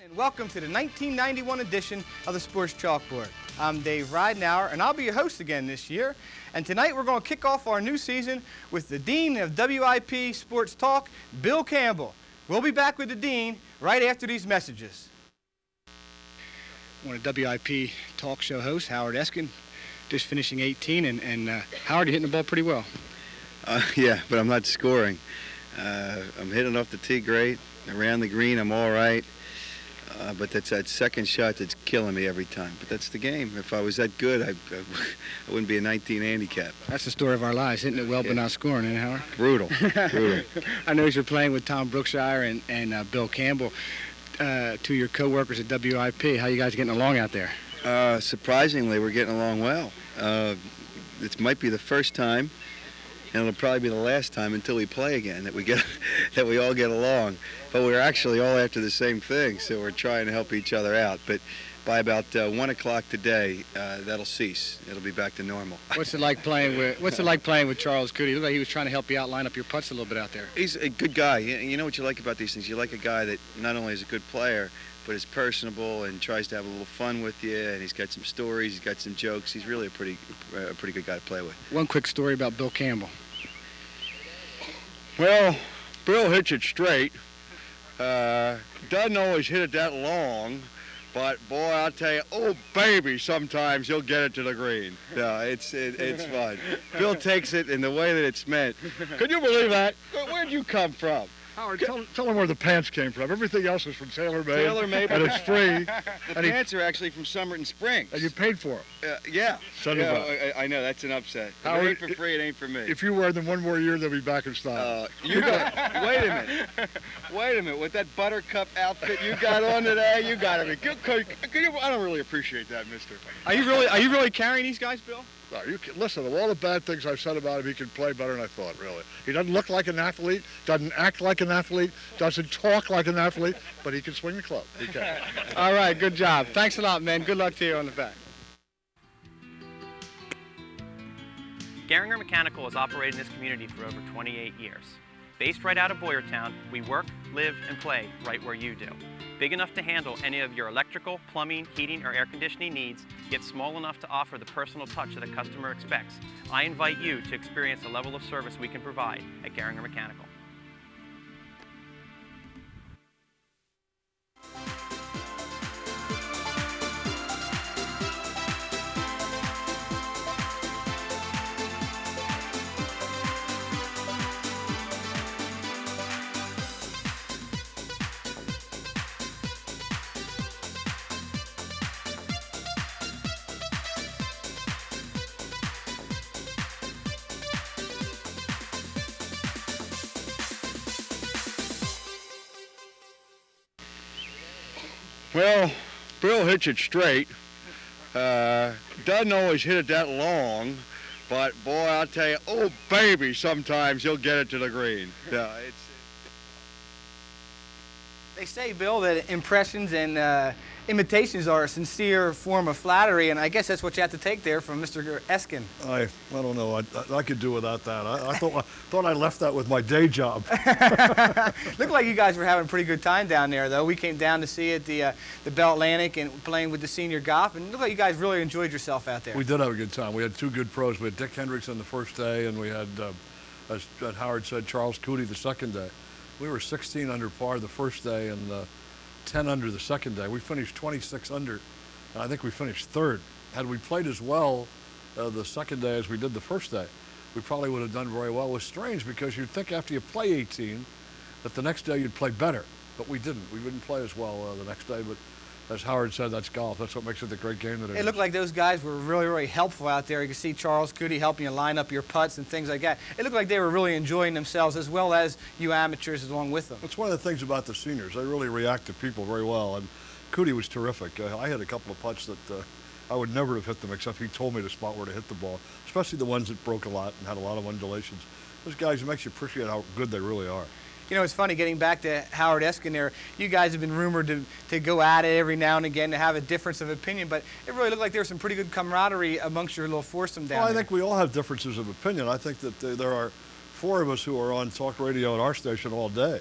And welcome to the 1991 edition of the Sports Chalkboard. I'm Dave Ridenauer, and I'll be your host again this year. And tonight we're going to kick off our new season with the Dean of WIP Sports Talk, Bill Cambell. We'll be back with the Dean right after these messages. One of WIP talk show hosts, Howard Eskin, just finishing 18, and Howard, you're hitting the ball pretty well. Yeah, but I'm not scoring. I'm hitting off the tee great. Around the green, I'm all right. But that's that second shot that's killing me every time. But that's the game. If I was that good, I wouldn't be a 19 handicap. That's the story of our lives, hitting it well but not scoring, eh, Howard? Brutal, brutal. I know you're playing with Tom Brookshire and Bill Cambell, two of your co-workers at WIP. How you guys getting along out there? Surprisingly, we're getting along well. It might be the first time, and it'll probably be the last time until we play again that we all get along. But we're actually all after the same thing, so we're trying to help each other out. But by about 1 o'clock today, that'll cease. It'll be back to normal. What's it like playing with Charles Coody? It looked like he was trying to help you out, line up your putts a little bit out there. He's a good guy. You know what you like about these things? You like a guy that not only is a good player, but is personable and tries to have a little fun with you. And he's got some stories. He's got some jokes. He's really a pretty good guy to play with. One quick story about Bill Cambell. Well, Bill hits it straight. Doesn't always hit it that long, but boy, I'll tell you, oh baby, sometimes he'll get it to the green. No, it's fun. Bill takes it in the way that it's meant. Could you believe that? Where'd you come from? Howard, tell him where the pants came from. Everything else is from TaylorMade. TaylorMade, and it's free. The pants are actually from Summerton Springs. And you paid for them. Yeah. $70. I know, that's an upset. Howard, it ain't for free, it ain't for me. If you wear them one more year, they'll be back in style. Wait a minute. With that buttercup outfit you got on today, you got to be good. I don't really appreciate that, mister. Are you really carrying these guys, Bill? No, listen, of all the bad things I've said about him, he can play better than I thought, really. He doesn't look like an athlete, doesn't act like an athlete, doesn't talk like an athlete, but he can swing the club. He can. All right, good job. Thanks a lot, man. Good luck to you on the back. Gehringer Mechanical has operated in this community for over 28 years. Based right out of Boyertown, we work, live, and play right where you do. Big enough to handle any of your electrical, plumbing, heating, or air conditioning needs, yet small enough to offer the personal touch that a customer expects. I invite you to experience the level of service we can provide at Gehringer Mechanical. Well, Bill hits it straight. Doesn't always hit it that long, but boy, I'll tell you, oh baby, sometimes he'll get it to the green. No, They say, Bill, that impressions and imitations are a sincere form of flattery, and I guess that's what you have to take there from Mr. Eskin. I don't know. I could do without that. I thought I left that with my day job. Looked like you guys were having a pretty good time down there, though. We came down to see it, the Bell Atlantic, and playing with the senior golf, and it looked like you guys really enjoyed yourself out there. We did have a good time. We had two good pros. We had Dick Hendricks on the first day, and we had, as Howard said, Charles Coody the second day. We were 16 under par the first day and 10 under the second day. We finished 26 under, and I think we finished third. Had we played as well the second day as we did the first day, we probably would have done very well. It was strange because you'd think after you play 18 that the next day you'd play better, but we didn't. We didn't play as well the next day, but as Howard said, that's golf. That's what makes it the great game that it is. It looked like those guys were really, really helpful out there. You could see Charles Coody helping you line up your putts and things like that. It looked like they were really enjoying themselves as well as you amateurs along with them. That's one of the things about the seniors. They really react to people very well, and Coody was terrific. I had a couple of putts that I would never have hit them except he told me the spot where to hit the ball, especially the ones that broke a lot and had a lot of undulations. Those guys, it makes you appreciate how good they really are. You know, it's funny, getting back to Howard Eskin there, you guys have been rumored to go at it every now and again, to have a difference of opinion, but it really looked like there was some pretty good camaraderie amongst your little foursome down there. I think we all have differences of opinion. I think that there are four of us who are on talk radio at our station all day,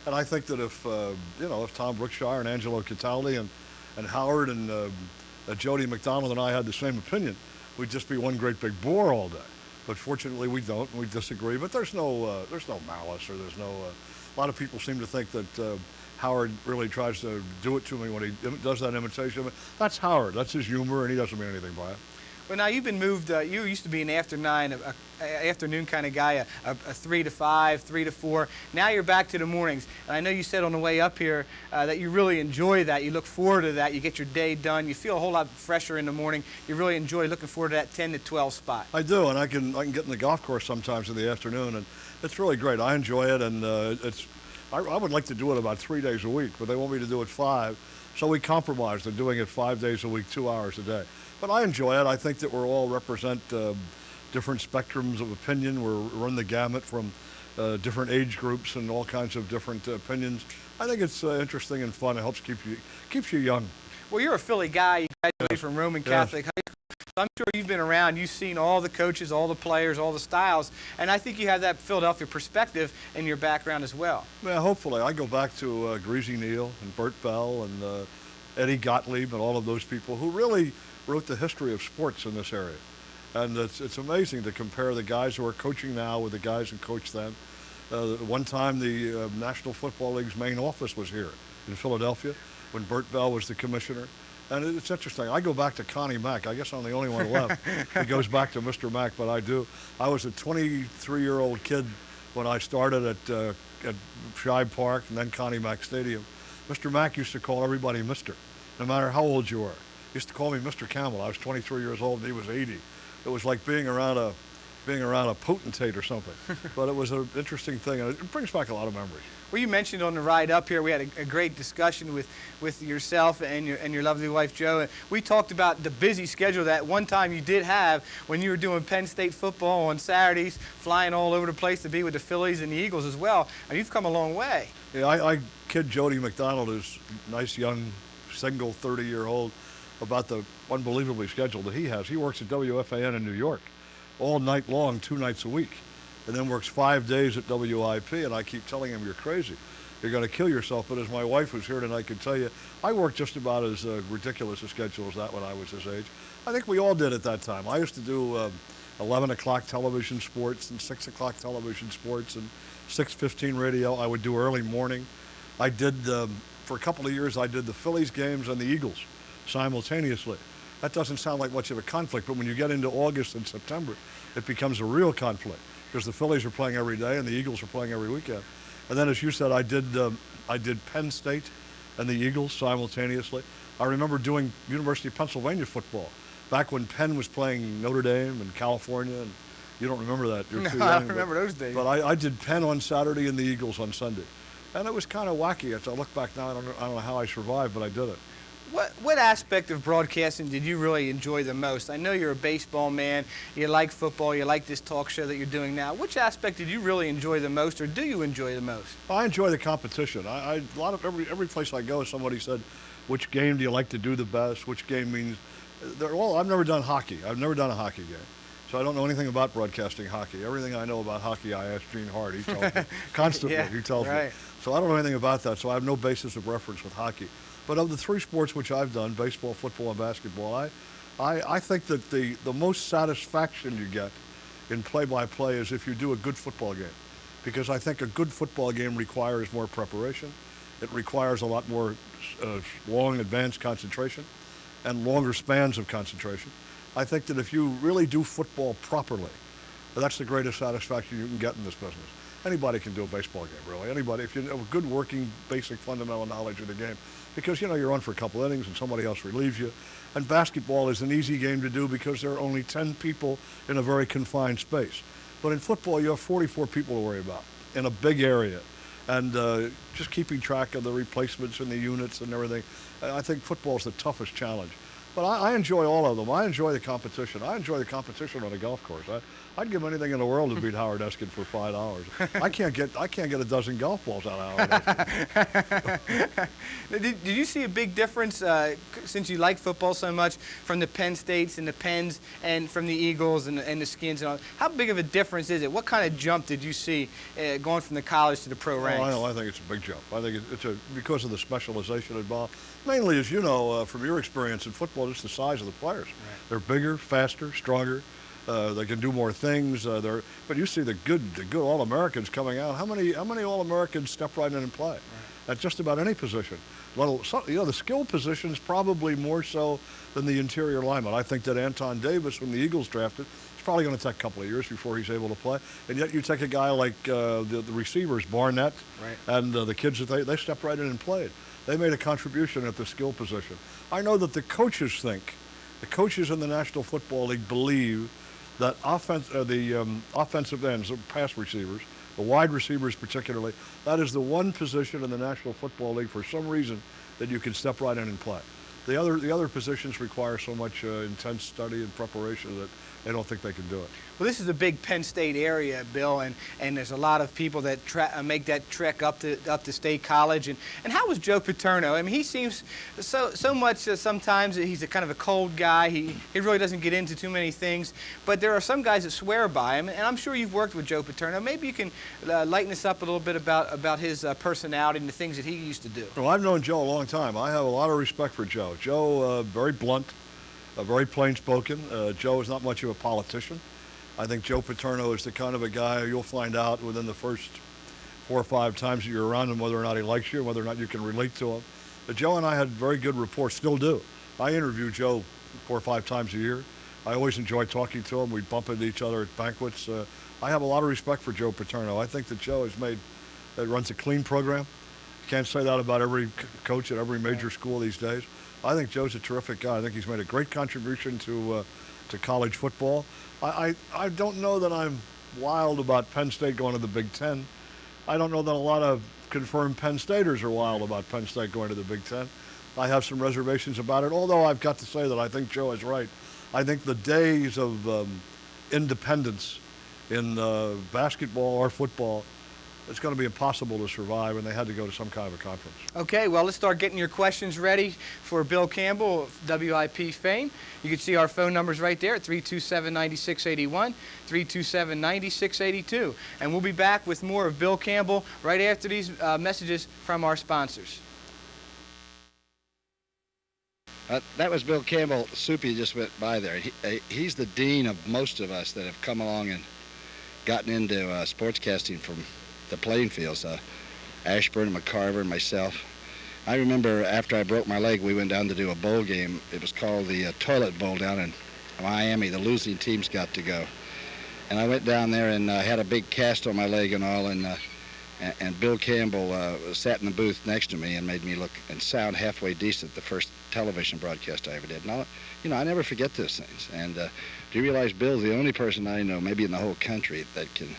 And I think that if, if Tom Brookshire and Angelo Cataldi and Howard and Jody McDonald and I had the same opinion, we'd just be one great big bore all day. But fortunately we don't, and we disagree. But there's no malice, or there's no, a lot of people seem to think that Howard really tries to do it to me when he does that imitation. That's Howard, that's his humor, and he doesn't mean anything by it. Well, now you've been moved. You used to be an afternoon kind of guy, a 3 to 5, 3 to 4. Now you're back to the mornings. And I know you said on the way up here that you really enjoy that. You look forward to that. You get your day done. You feel a whole lot fresher in the morning. You really enjoy looking forward to that 10 to 12 spot. I do, and I can get in the golf course sometimes in the afternoon, and it's really great. I enjoy it, and I would like to do it about 3 days a week, but they want me to do it 5. So we compromised on doing it 5 days a week, 2 hours a day. But I enjoy it. I think that we're all represent different spectrums of opinion. We run the gamut from different age groups and all kinds of different opinions. I think it's interesting and fun. It helps keeps you young. Well, you're a Philly guy. You graduated from Roman Catholic High School. So I'm sure you've been around. You've seen all the coaches, all the players, all the styles. And I think you have that Philadelphia perspective in your background as well. Yeah, hopefully. I go back to Greasy Neal and Bert Bell and Eddie Gottlieb and all of those people who really wrote the history of sports in this area. And it's amazing to compare the guys who are coaching now with the guys who coached then. One time the National Football League's main office was here in Philadelphia when Bert Bell was the commissioner. And it's interesting. I go back to Connie Mack. I guess I'm the only one left that goes back to Mr. Mack, but I do. I was a 23-year-old kid when I started at Shibe Park and then Connie Mack Stadium. Mr. Mack used to call everybody Mr., no matter how old you were. He used to call me Mr. Cambell. I was 23 years old and he was 80. It was like being around a potentate or something. But it was an interesting thing, and it brings back a lot of memories. Well, you mentioned on the ride up here, we had a great discussion with yourself and your lovely wife, Jo. And we talked about the busy schedule that one time you did have when you were doing Penn State football on Saturdays, flying all over the place to be with the Phillies and the Eagles as well. And you've come a long way. Yeah, I kid Jody McDonald, who's a nice young single 30-year-old, about the unbelievably schedule that he has. He works at WFAN in New York all night long, 2 nights a week, and then works 5 days at WIP, and I keep telling him, you're crazy. You're going to kill yourself. But as my wife was here tonight can tell you, I worked just about as ridiculous a schedule as that when I was his age. I think we all did at that time. I used to do 11 o'clock television sports and 6 o'clock television sports and 6:15 radio. I would do early morning. I did, for a couple of years, I did the Phillies games and the Eagles simultaneously. That doesn't sound like much of a conflict, but when you get into August and September, it becomes a real conflict because the Phillies are playing every day and the Eagles are playing every weekend. And then, as you said, I did Penn State and the Eagles simultaneously. I remember doing University of Pennsylvania football back when Penn was playing Notre Dame in California, and you don't remember that. You're too young, I don't remember those days. But I did Penn on Saturday and the Eagles on Sunday. And it was kind of wacky. As I look back now, I don't know how I survived, but I did it. What aspect of broadcasting did you really enjoy the most? I know you're a baseball man, you like football, you like this talk show that you're doing now. Which aspect did you really enjoy the most, or do you enjoy the most? I enjoy the competition. Every place I go, somebody said, which game do you like to do the best? Which game means, well, I've never done hockey. I've never done a hockey game. So I don't know anything about broadcasting hockey. Everything I know about hockey, I ask Gene Hart. He tells me constantly. Yeah, he tells right. me. So I don't know anything about that. So I have no basis of reference with hockey. But of the 3 sports which I've done, baseball, football, and basketball, I think that the most satisfaction you get in play-by-play is if you do a good football game. Because I think a good football game requires more preparation. It requires a lot more long advanced concentration and longer spans of concentration. I think that if you really do football properly, that's the greatest satisfaction you can get in this business. Anybody can do a baseball game, really. Anybody, if you have a good working, basic, fundamental knowledge of the game. Because, you're on for a couple innings and somebody else relieves you. And basketball is an easy game to do because there are only 10 people in a very confined space. But in football, you have 44 people to worry about in a big area. And just keeping track of the replacements and the units and everything. I think football is the toughest challenge. But I enjoy all of them. I enjoy the competition. I enjoy the competition on a golf course. I'd give anything in the world to beat Howard Eskin for $5. I can't get a dozen golf balls out of Howard Eskin. Did you see a big difference since you like football so much from the Penn States and the Penns and from the Eagles and the Skins and all? How big of a difference is it? What kind of jump did you see going from the college to the pro ranks? I think it's a big jump. I think it's because of the specialization involved. Mainly, as you know, from your experience in football, just the size of the players. Right. They're bigger, faster, stronger. They can do more things. But you see the good All-Americans coming out. How many All-Americans step right in and play? Right. At just about any position. Well, the skill positions probably more so than the interior lineman. I think that Anton Davis, when the Eagles drafted, it's probably going to take a couple of years before he's able to play. And yet you take a guy like the receivers, Barnett, right, and the kids that they stepped right in and played. They made a contribution at the skill position. I know that the coaches in the National Football League believe that offensive ends, pass receivers, the wide receivers particularly, that is the one position in the National Football League for some reason that you can step right in and play. The other positions require so much intense study and preparation that they don't think they can do it. Well, this is a big Penn State area, Bill, and there's a lot of people that make that trek up to State College. And how was Joe Paterno? I mean, he seems so much sometimes he's a kind of a cold guy. He really doesn't get into too many things. But there are some guys that swear by him, and I'm sure you've worked with Joe Paterno. Maybe you can lighten us up a little bit about his personality and the things that he used to do. Well, I've known Joe a long time. I have a lot of respect for Joe. Joe, very blunt, very plain-spoken. Joe is not much of a politician. I think Joe Paterno is the kind of a guy you'll find out within the first 4 or 5 times that you're around him whether or not he likes you, whether or not you can relate to him. But Joe and I had very good rapport, still do. I interview Joe 4 or 5 times a year. I always enjoy talking to him. We bump into each other at banquets. I have a lot of respect for Joe Paterno. I think that Joe runs a clean program. You can't say that about every coach at every major school these days. I think Joe's a terrific guy. I think he's made a great contribution to college football. I don't know that I'm wild about Penn State going to the Big Ten. I don't know that a lot of confirmed Penn Staters are wild about Penn State going to the Big Ten. I have some reservations about it, although I've got to say that I think Joe is right. I think the days of independence in basketball or football, it's going to be impossible to survive, and they had to go to some kind of a conference. Okay, well, let's start getting your questions ready for Bill Campbell of WIP fame. You can see our phone numbers right there at 327-9681, 327-9682. And we'll be back with more of Bill Campbell right after these messages from our sponsors. That was Bill Campbell. Soupy just went by there. He's the dean of most of us that have come along and gotten into sportscasting from the playing fields, Ashburn and McCarver and myself. I remember after I broke my leg, we went down to do a bowl game. It was called the Toilet Bowl down in Miami. The losing teams got to go. And I went down there and had a big cast on my leg and all, and Bill Campbell sat in the booth next to me and made me look and sound halfway decent the first television broadcast I ever did. Now, I never forget those things. And do you realize Bill's the only person I know, maybe in the whole country, that can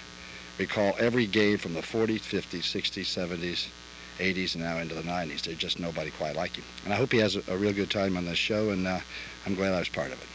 recall every game from the 40s, 50s, 60s, 70s, 80s, and now into the 90s. There's just nobody quite like him. And I hope he has a real good time on this show, and I'm glad I was part of it.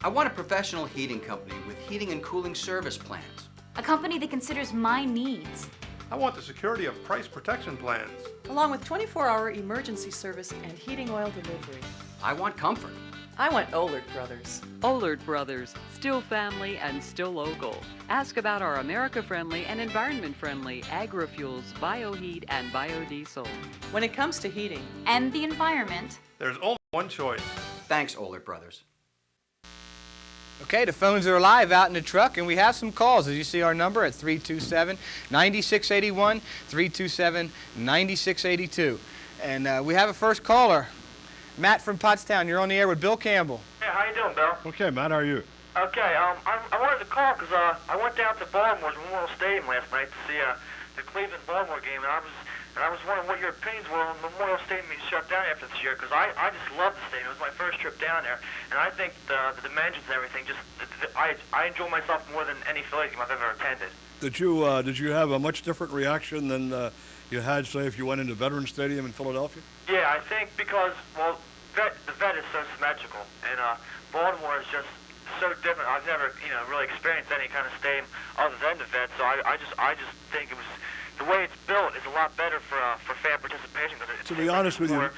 I want a professional heating company with heating and cooling service plans. A company that considers my needs. I want the security of price protection plans. Along with 24-hour emergency service and heating oil delivery. I want comfort. I want Ohlert Brothers. Ohlert Brothers, still family and still local. Ask about our America-friendly and environment-friendly agri-fuels, bioheat, and biodiesel. When it comes to heating and the environment, there's only one choice. Thanks, Ohlert Brothers. Okay, the phones are alive out in the truck, and we have some calls. As you see our number at 327-9681, 327-9682. And we have a first caller. Matt from Pottstown, you're on the air with Bill Campbell. Hey, how you doing, Bill? Okay, Matt, how are you? Okay, I wanted to call because I went down to Baltimore's Memorial Stadium last night to see the Cleveland-Baltimore game, and I was wondering what your opinions were on Memorial Stadium being shut down after this year, because I just love the stadium. It was my first trip down there, and I think the dimensions and everything, I enjoy myself more than any Phillies game I've ever attended. Did you have a much different reaction than you had, say, if you went into Veterans Stadium in Philadelphia? Yeah, I think because, well, the vet is so symmetrical, and Baltimore is just so different. I've never, really experienced any kind of stadium other than the vet, so I just think it was, the way it's built is a lot better for fan participation, because it's to be honest with you,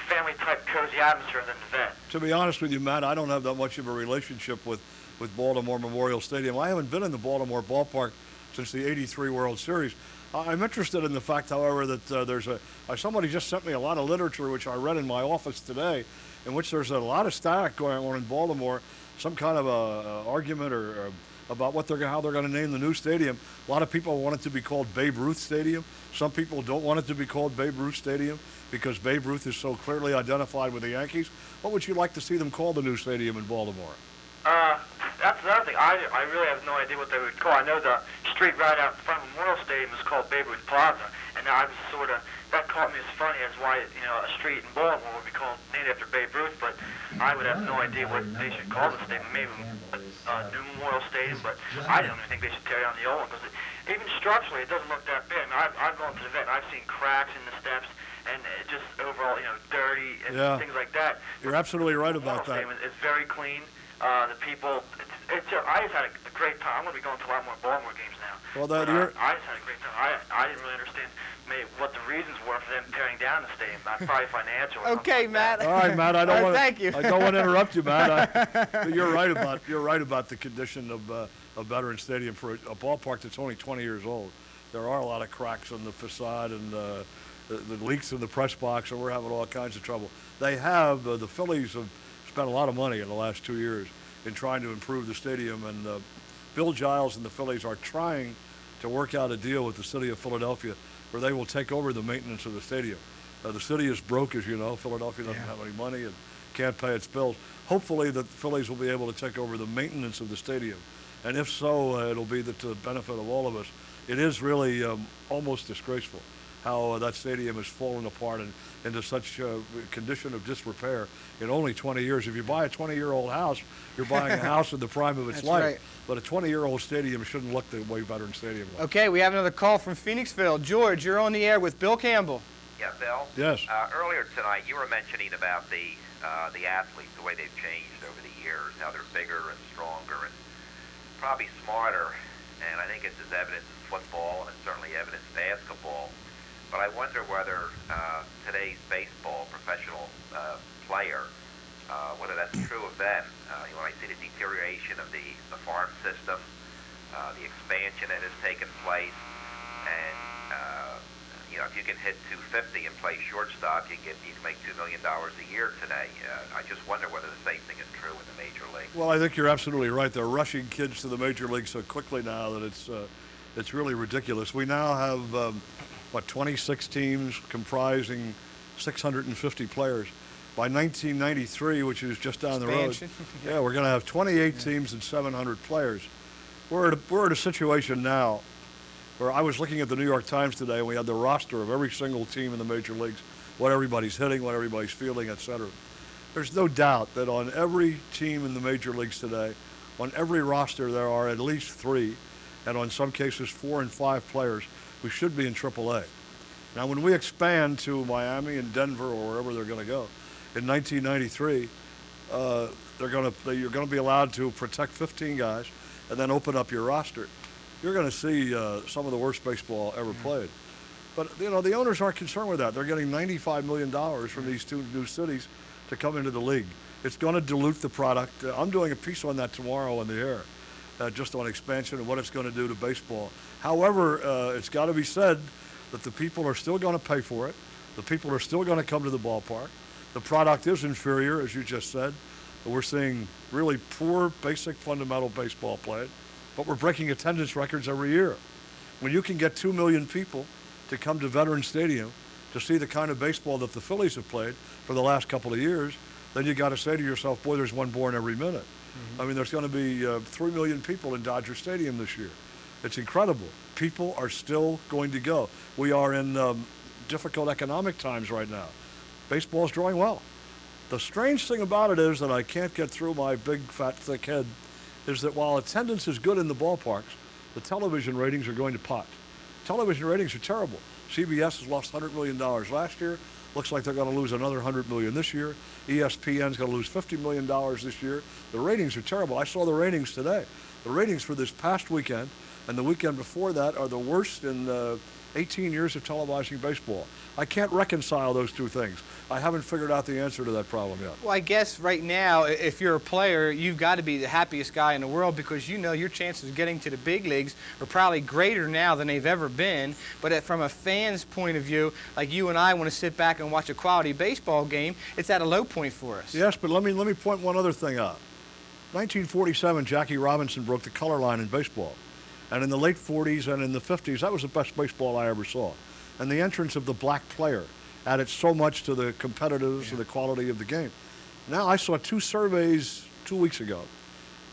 family-type cozy atmosphere than the vet. To be honest with you, Matt, I don't have that much of a relationship with Baltimore Memorial Stadium. I haven't been in the Baltimore ballpark since the '83 World Series. I'm interested in the fact, however, that somebody just sent me a lot of literature, which I read in my office today, in which there's a lot of static going on in Baltimore, some kind of a argument or about how they're going to name the new stadium. A lot of people want it to be called Babe Ruth Stadium. Some people don't want it to be called Babe Ruth Stadium because Babe Ruth is so clearly identified with the Yankees. What would you like to see them call the new stadium in Baltimore? That's another thing. I really have no idea what they would call. I know the street right out in front of Memorial Stadium is called Babe Ruth Plaza, and I was that caught me as funny as why, a street in Baltimore would be called named after Babe Ruth, but I would have no idea what they should call the stadium. Maybe a new Memorial Stadium, but I don't even think they should tear down the old one, because even structurally it doesn't look that bad. I mean, I've gone to the vet and I've seen cracks in the steps, and it just overall, dirty and things like that. You're absolutely right about that. It's very clean. The people, I just had a great time. I'm going to be going to a lot more Baltimore games now. Well, I just had a great time. I didn't really understand what the reasons were for them tearing down the stadium. Probably financial. Okay, Matt. All right, Matt. I don't want. Thank you. I don't want to interrupt you, Matt. You're right about the condition of Veterans Stadium for a ballpark that's only 20 years old. There are a lot of cracks on the facade and the leaks in the press box, and we're having all kinds of trouble. They have the Phillies have spent a lot of money in the last 2 years in trying to improve the stadium, and Bill Giles and the Phillies are trying to work out a deal with the city of Philadelphia where they will take over the maintenance of the stadium. The city is broke, as you know. Philadelphia doesn't have any money and can't pay its bills. Hopefully the Phillies will be able to take over the maintenance of the stadium, and if so, it'll be to the benefit of all of us. It is really almost disgraceful how that stadium has fallen apart and into such a condition of disrepair in only 20 years. If you buy a 20-year-old house, you're buying a house in the prime of its That's life. right. But a 20-year-old stadium shouldn't look the way Veterans Stadium looks. Okay, we have another call from Phoenixville. George, you're on the air with Bill Campbell. Yeah, Bill? Yes. Earlier tonight, you were mentioning about the athletes, the way they've changed over the years, how they're bigger and stronger and probably smarter. And I think it's as evident in football, and it's certainly evident in basketball. But I wonder whether today's baseball professional player, whether that's true of them. When I see the deterioration of the farm system, the expansion that has taken place, and if you can hit 250 and play shortstop, you can make $2 million a year today. I just wonder whether the same thing is true in the major league. Well, I think you're absolutely right. They're rushing kids to the major league so quickly now that it's really ridiculous. We now have 26 teams comprising 650 players. By 1993, which is just down the road, we're going to have 28 teams and 700 players. We're at a situation now where I was looking at the New York Times today, and we had the roster of every single team in the major leagues, what everybody's hitting, what everybody's fielding, etc. There's no doubt that on every team in the major leagues today, on every roster, there are at least 3, and on some cases 4 and 5 players who should be in AAA. Now, when we expand to Miami and Denver or wherever they're going to go, in 1993, you're going to be allowed to protect 15 guys and then open up your roster. You're going to see some of the worst baseball ever played. But, the owners aren't concerned with that. They're getting $95 million from these 2 new cities to come into the league. It's going to dilute the product. I'm doing a piece on that tomorrow on the air, just on expansion and what it's going to do to baseball. However, it's got to be said that the people are still going to pay for it. The people are still going to come to the ballpark. The product is inferior, as you just said. We're seeing really poor, basic, fundamental baseball played, but we're breaking attendance records every year. When you can get 2 million people to come to Veterans Stadium to see the kind of baseball that the Phillies have played for the last couple of years, then you got to say to yourself, boy, there's one born every minute. I mean, there's going to be 3 million people in Dodger Stadium this year. It's incredible. People are still going to go. We are in difficult economic times right now. Baseball's drawing well. The strange thing about it is that I can't get through my big, fat, thick head is that while attendance is good in the ballparks, the television ratings are going to pot. Television ratings are terrible. CBS has lost $100 million last year. Looks like they're going to lose another $100 million this year. ESPN's going to lose $50 million this year. The ratings are terrible. I saw the ratings today. The ratings for this past weekend and the weekend before that are the worst in 18 years of televising baseball. I can't reconcile those two things. I haven't figured out the answer to that problem yet. Well, I guess right now, if you're a player, you've got to be the happiest guy in the world because you know your chances of getting to the big leagues are probably greater now than they've ever been. But from a fan's point of view, like you and I want to sit back and watch a quality baseball game, it's at a low point for us. Yes, but let me point one other thing out. 1947, Jackie Robinson broke the color line in baseball. And in the late 40s and in the 50s, that was the best baseball I ever saw. And the entrance of the black player added so much to the competitiveness and the quality of the game. Now, I saw 2 surveys 2 weeks ago.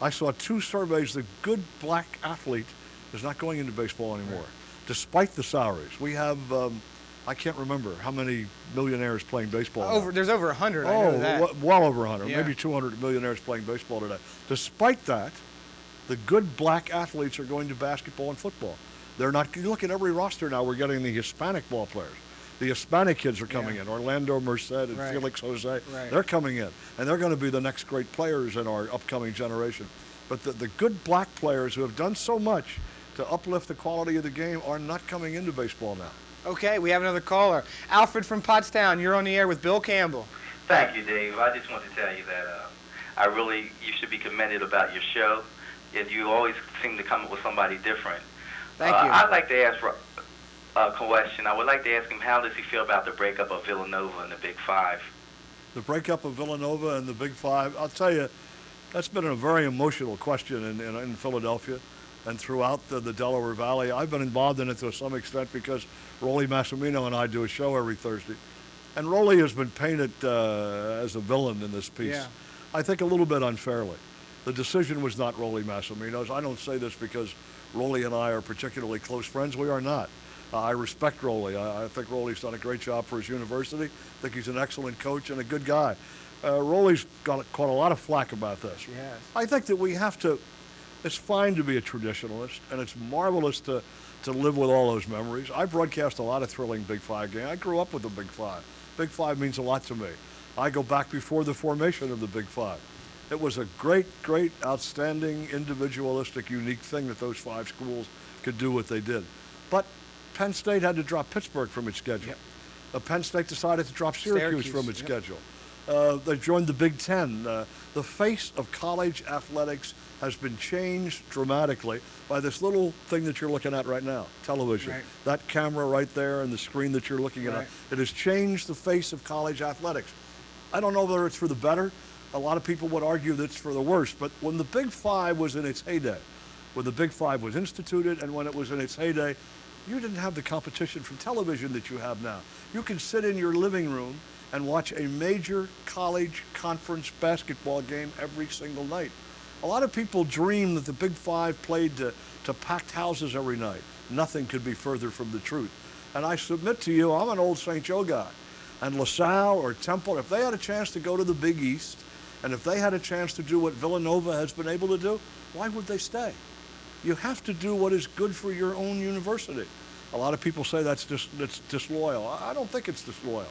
I saw 2 surveys. The good black athlete is not going into baseball anymore, despite the salaries. We have, I can't remember how many millionaires playing baseball. There's over 100, I know that. Well over 100, yeah. Maybe 200 millionaires playing baseball today. Despite that, the good black athletes are going to basketball and football. They're not. You look at every roster now. We're getting the Hispanic ball players. The Hispanic kids are coming in. Orlando Merced and Felix Jose. Right. They're coming in, and they're going to be the next great players in our upcoming generation. But the good black players who have done so much to uplift the quality of the game are not coming into baseball now. Okay, we have another caller. Alfred from Pottstown, you're on the air with Bill Campbell. Thank you, Dave. I just want to tell you that you should be commended about your show. You always seem to come up with somebody different. Thank you. I'd like to ask for a question. I would like to ask him, how does he feel about the breakup of Villanova and the Big Five? The breakup of Villanova and the Big Five, I'll tell you, that's been a very emotional question in Philadelphia and throughout the Delaware Valley. I've been involved in it to some extent because Rolly Massimino and I do a show every Thursday. And Rolly has been painted as a villain in this piece. Yeah. I think a little bit unfairly. The decision was not Rolly Massimino's. I don't say this because Rolly and I are particularly close friends. We are not. I respect Rolly. I think Rolly's done a great job for his university. I think he's an excellent coach and a good guy. Rolly's caught a lot of flack about this. Yes. I think that we have to, it's fine to be a traditionalist, and it's marvelous to live with all those memories. I broadcast a lot of thrilling Big Five games. I grew up with the Big Five. Big Five means a lot to me. I go back before the formation of the Big Five. It was a great, great, outstanding, individualistic, unique thing that those 5 schools could do what they did. But Penn State had to drop Pittsburgh from its schedule. Yep. Penn State decided to drop Syracuse from its schedule. They joined the Big Ten. The face of college athletics has been changed dramatically by this little thing that you're looking at right now, television. Right. That camera right there and the screen that you're looking at. It has changed the face of college athletics. I don't know whether it's for the better. A lot of people would argue that it's for the worse, but when the Big Five was in its heyday, when the Big Five was instituted and when it was in its heyday, you didn't have the competition from television that you have now. You can sit in your living room and watch a major college conference basketball game every single night. A lot of people dream that the Big Five played to packed houses every night. Nothing could be further from the truth. And I submit to you, I'm an old St. Joe guy. And LaSalle or Temple, if they had a chance to go to the Big East, and if they had a chance to do what Villanova has been able to do, why would they stay? You have to do what is good for your own university. A lot of people say that's disloyal. I don't think it's disloyal.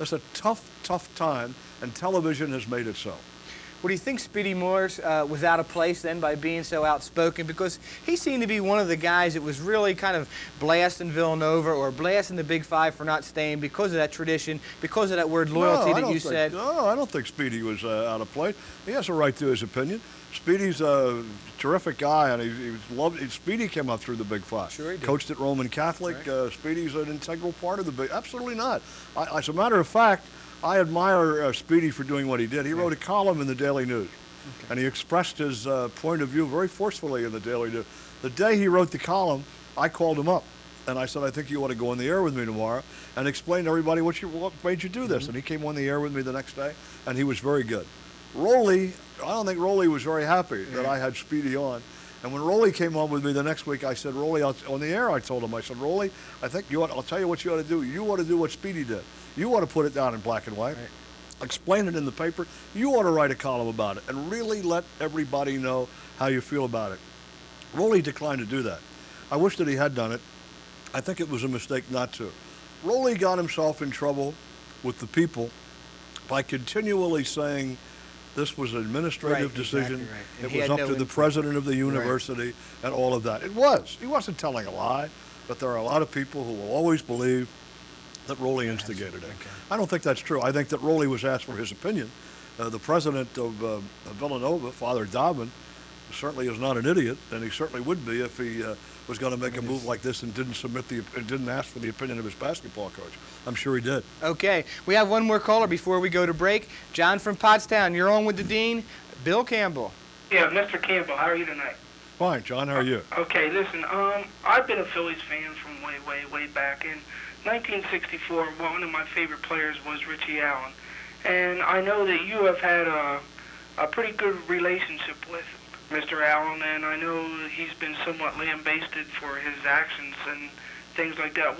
It's a tough, tough time, and television has made it so. Well, do you think Speedy Morris was out of place then by being so outspoken? Because he seemed to be one of the guys that was really kind of blasting Villanova or blasting the Big Five for not staying because of that tradition, because of that word loyalty that you said. No, I don't think Speedy was out of place. He has a right to his opinion. Speedy's a terrific guy, and he was loved. Speedy came up through the Big Five. Sure he did. Coached at Roman Catholic. Right. Speedy's an integral part of the Big. Absolutely not. As a matter of fact, I admire Speedy for doing what he did. He wrote a column in the Daily News, and he expressed his point of view very forcefully in the Daily News. The day he wrote the column, I called him up, And I said, I think you ought to go on the air with me tomorrow and explain to everybody what made you do this. And he came on the air with me the next day, and he was very good. Rolly, I don't think Rolly was very happy that I had Speedy on. And when Rolly came on with me the next week, I said, Rolly, on the air, I told him, I said, Rolly, I think I'll tell you what you ought to do. You ought to do what Speedy did. You ought to put it down in black and white. Right. Explain it in the paper. You ought to write a column about it and really let everybody know how you feel about it. Rolly declined to do that. I wish that he had done it. I think it was a mistake not to. Rolly got himself in trouble with the people by continually saying this was an administrative decision. Exactly right. It was up to the president of the university and all of that. It was. He wasn't telling a lie, but there are a lot of people who will always believe that Rolly instigated it. Okay. I don't think that's true. I think that Rolly was asked for his opinion. The president of Villanova, Father Dobbin, certainly is not an idiot, and he certainly would be if he was going to make a move like this and didn't ask for the opinion of his basketball coach. I'm sure he did. Okay, we have one more caller before we go to break. John from Pottstown, you're on with the Dean, Bill Cambell. Yeah, Mr. Cambell, how are you tonight? Fine, John, how are you? Okay, listen, I've been a Phillies fan from way back. In 1964, one of my favorite players was Richie Allen, and I know that you have had a pretty good relationship with Mr. Allen, and I know he's been somewhat lambasted for his actions and things like that.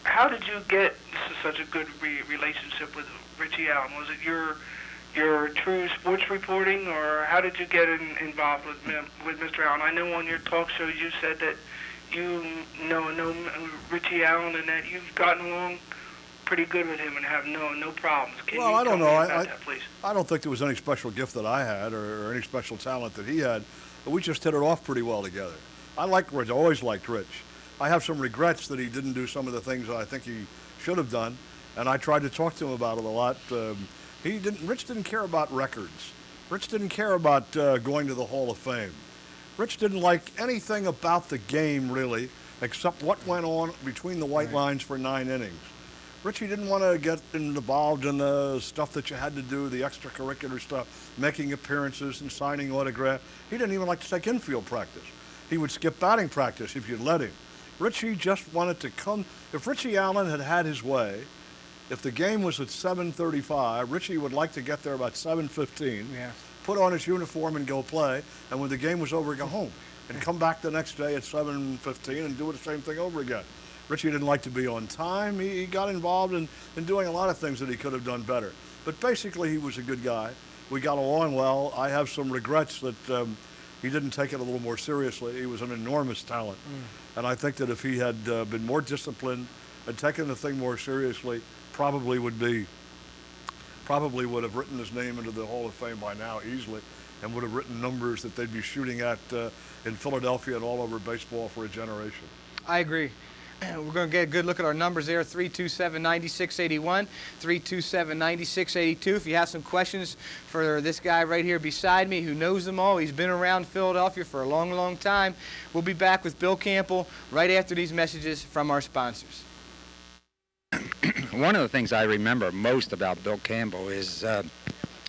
How did you get such a good relationship with Richie Allen? Was it your true sports reporting, or how did you get involved with Mr. Allen? I know on your talk shows you said that you know Richie Allen and that you've gotten along pretty good with him and have no problems. Can you tell me about that, please? I don't think there was any special gift that I had or any special talent that he had, but we just hit it off pretty well together. I liked Rich, always liked Rich. I have some regrets that he didn't do some of the things that I think he should have done, and I tried to talk to him about it a lot. Rich didn't care about records. Rich didn't care about going to the Hall of Fame. Rich didn't like anything about the game, really, except what went on between the white lines for 9 innings. Richie didn't want to get involved in the stuff that you had to do, the extracurricular stuff, making appearances and signing autographs. He didn't even like to take infield practice. He would skip batting practice if you'd let him. Richie just wanted to come. If Richie Allen had had his way, if the game was at 7:35, Richie would like to get there about 7:15, put on his uniform and go play, and when the game was over, go home and come back the next day at 7:15 and do the same thing over again. Richie didn't like to be on time. He got involved in doing a lot of things that he could have done better. But basically, he was a good guy. We got along well. I have some regrets that he didn't take it a little more seriously. He was an enormous talent. And I think that if he had been more disciplined and taken the thing more seriously, probably would have written his name into the Hall of Fame by now easily, and would have written numbers that they'd be shooting at in Philadelphia and all over baseball for a generation. I agree. We're going to get a good look at our numbers there, 327-9681, 327-9682. If you have some questions for this guy right here beside me who knows them all, he's been around Philadelphia for a long time. We'll be back with Bill Cambell right after these messages from our sponsors. One of the things I remember most about Bill Cambell is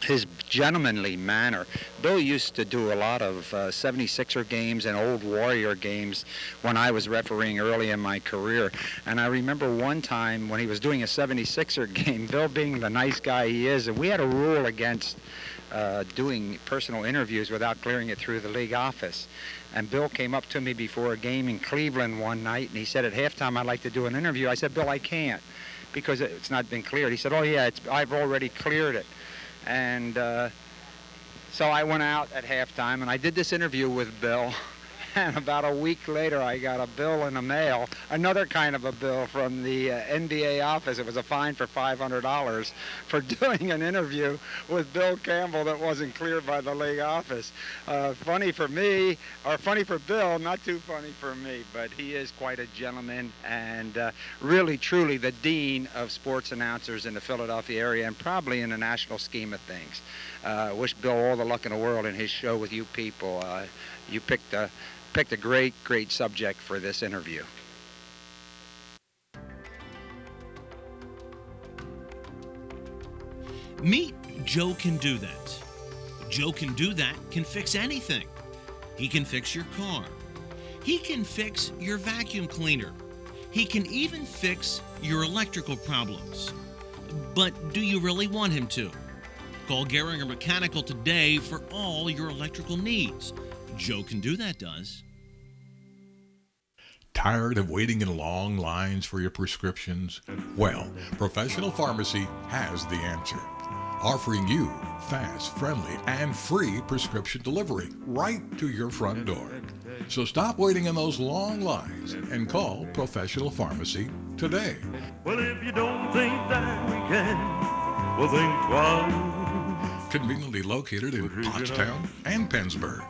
his gentlemanly manner. Bill used to do a lot of 76er games and old Warrior games when I was refereeing early in my career. And I remember one time when he was doing a 76er game, Bill being the nice guy he is, and we had a rule against doing personal interviews without clearing it through the league office. And Bill came up to me before a game in Cleveland one night, and he said at halftime, I'd like to do an interview. I said, Bill, I can't, because it's not been cleared. He said, oh yeah, I've already cleared it. And so I went out at halftime, and I did this interview with Bill. And about a week later, I got a bill in the mail, another kind of a bill from the NBA office. It was a fine for $500 for doing an interview with Bill Cambell that wasn't cleared by the league office. Funny for me, or funny for Bill, not too funny for me, but he is quite a gentleman and really, truly the dean of sports announcers in the Philadelphia area and probably in the national scheme of things. Wish Bill all the luck in the world in his show with you people. You picked a great subject for this interview. Meet Joe Can Do That. Joe Can Do That can fix anything. He can fix your car. He can fix your vacuum cleaner. He can even fix your electrical problems. But do you really want him to? Call Gehringer Mechanical today for all your electrical needs. Joe Can Do That does. Tired of waiting in long lines for your prescriptions? Well, Professional Pharmacy has the answer, offering you fast, friendly, and free prescription delivery right to your front door. So stop waiting in those long lines and call Professional Pharmacy today. Well, if you don't think that we can, well, think twice. Conveniently located in Pottstown and Pennsburg.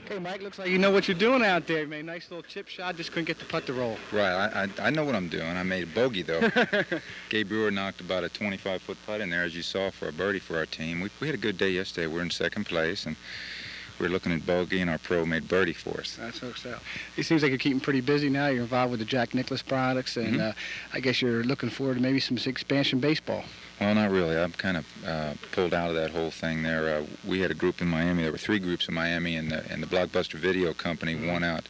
Okay, Mike, looks like you know what you're doing out there. You made a nice little chip shot, just couldn't get the putt to roll. Right, I know what I'm doing. I made a bogey, though. Gabe Brewer knocked about a 25-foot putt in there, as you saw, for a birdie for our team. We had a good day yesterday. We're in second place, and we were looking at bogey, and our pro made birdie for us. That's so sad. It seems like you're keeping pretty busy now. You're involved with the Jack Nicklaus products, and I guess you're looking forward to maybe some expansion baseball. Well, not really. I'm kind of pulled out of that whole thing there. We had a group in Miami. There were 3 groups in Miami, and the Blockbuster Video Company won out